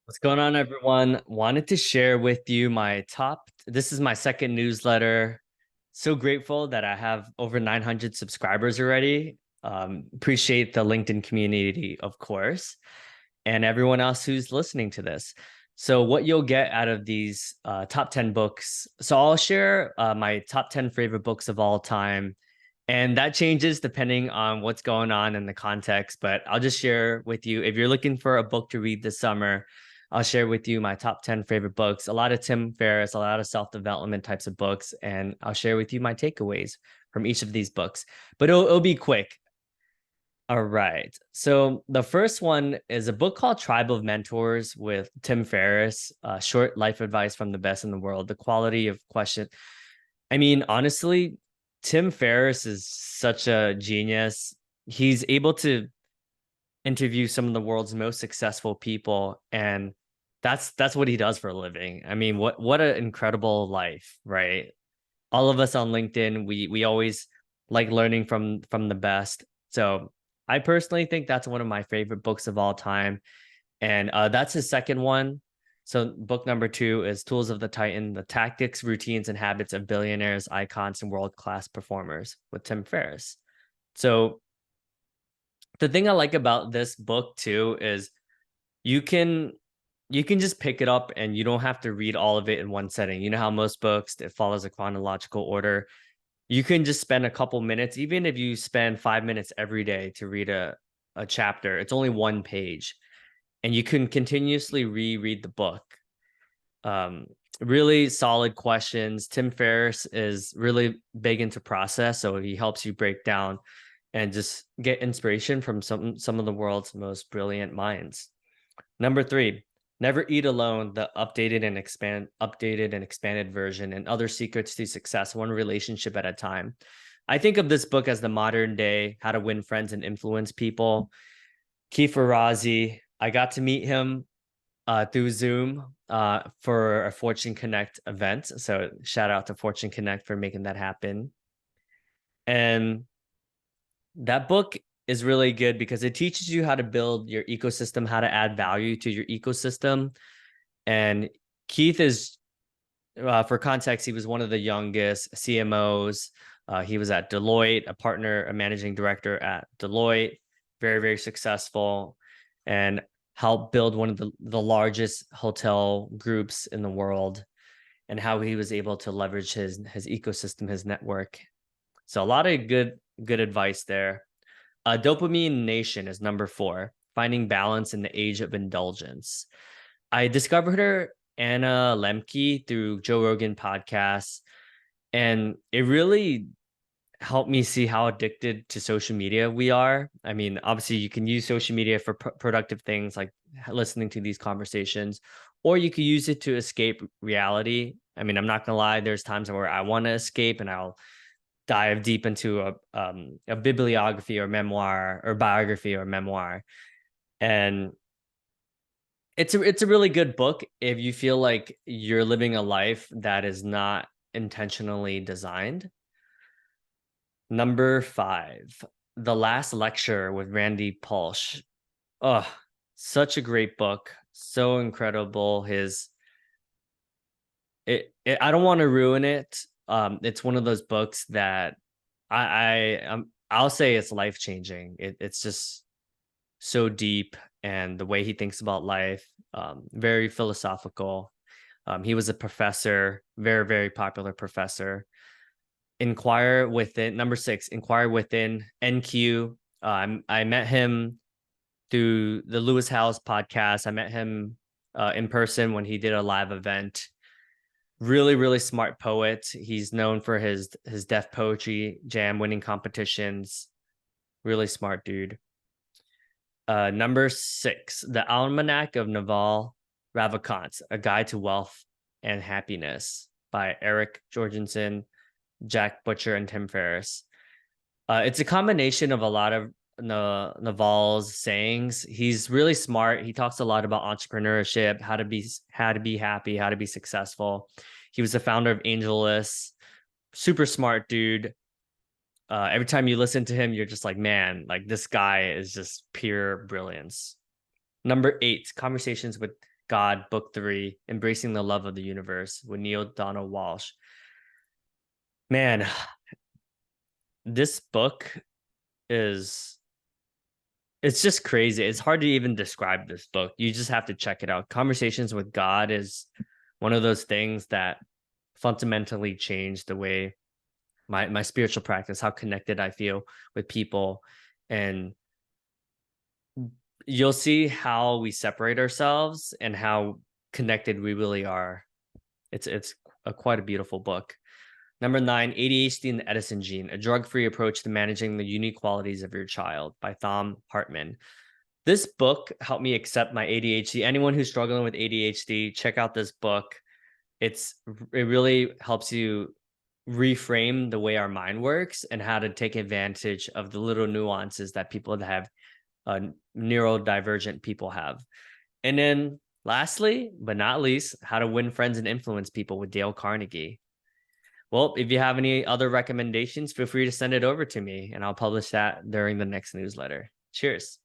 What's going on, everyone? Wanted to share with you this is my second newsletter. So grateful that I have over 900 subscribers already. Appreciate the LinkedIn community, of course, and everyone else who's listening to this. So, what you'll get out of these top 10 books. So, I'll share my top 10 favorite books of all time. And that changes depending on what's going on in the context. But I'll just share with you if you're looking for a book to read this summer, I'll share with you my top 10 favorite books, a lot of Tim Ferriss, a lot of self development types of books. And I'll share with you my takeaways from each of these books. But it'll be quick. All right. So the first one is a book called Tribe of Mentors with Tim Ferriss, short life advice from the best in the world, the quality of question. I mean, honestly, Tim Ferriss is such a genius. He's able to interview some of the world's most successful people, and that's what he does for a living. I mean, what an incredible life, right? All of us on LinkedIn, we always like learning from the best. So I personally think that's one of my favorite books of all time. And that's his second one. So book number two is Tools of the Titan: The Tactics, Routines, and Habits of Billionaires, Icons, and World-Class Performers with Tim Ferriss. So the thing I like about this book too is you can you can just pick it up and you don't have to read all of it in one setting. You know how most books, it follows a chronological order. You can just spend a couple minutes, even if you spend 5 minutes every day to read a chapter. It's only one page, and you can continuously reread the book. Um, Really solid questions. Tim Ferriss is really big into process, so he helps you break down and just get inspiration from some of the world's most brilliant minds. Number three, Never Eat Alone: The updated and expanded version, and Other Secrets to Success, One Relationship at a Time. I think of this book as the modern day How to Win Friends and Influence People. Ferrazzi, I got to meet him through Zoom for a Fortune Connect event. So shout out to Fortune Connect for making that happen. And that book is really good because it teaches you how to build your ecosystem, how to add value to your ecosystem. And Keith is, for context, he was one of the youngest CMOs. He was at Deloitte, a partner, a managing director at Deloitte, very, very successful, and helped build one of the largest hotel groups in the world, and how he was able to leverage his ecosystem, his network. So a lot of good advice there. Dopamine Nation is number four, Finding Balance in the Age of Indulgence. I discovered her, Anna Lembke, through Joe Rogan podcasts, and it really helped me see how addicted to social media we are. I mean, obviously, you can use social media for productive things like listening to these conversations, or you could use it to escape reality. I mean, I'm not gonna lie, there's times where I want to escape and I'll dive deep into a bibliography or memoir or biography or memoir. And it's a really good book if you feel like you're living a life that is not intentionally designed. Number five, The Last Lecture with Randy Pausch. Oh, such a great book. So incredible. I don't want to ruin it. It's one of those books that I'll say it's life changing. It's just so deep, and the way he thinks about life, very philosophical. He was a professor, very, very popular professor. Inquire Within, number six, Inquire Within, NQ. I met him through the Lewis Howes podcast. I met him in person when he did a live event. Really, really smart poet. He's known for his deaf poetry jam winning competitions. Really smart dude. Number six, The Almanac of Naval Ravikant, A Guide to Wealth and Happiness by Eric Jorgensen, Jack Butcher, and Tim Ferriss. It's a combination of a lot of Naval's sayings. He's really smart. He talks a lot about entrepreneurship, how to be happy, how to be successful. He was the founder of AngelList. Super smart dude. Every time you listen to him, you're just like, man, like this guy is just pure brilliance. Number eight, Conversations with God, Book 3, Embracing the Love of the Universe with Neil Donald Walsh. Man, this book is it's just crazy. It's hard to even describe this book. You just have to check it out. Conversations with God is one of those things that fundamentally changed the way my spiritual practice, how connected I feel with people. And you'll see how we separate ourselves and how connected we really are. It's quite a beautiful book. Number 9, ADHD and the Edison Gene, a drug-free approach to managing the unique qualities of your child by Thom Hartman. This book helped me accept my ADHD. Anyone who's struggling with ADHD, check out this book. It really helps you reframe the way our mind works and how to take advantage of the little nuances that people that have neurodivergent people have. And then lastly, but not least, How to Win Friends and Influence People with Dale Carnegie. Well, if you have any other recommendations, feel free to send it over to me and I'll publish that during the next newsletter. Cheers.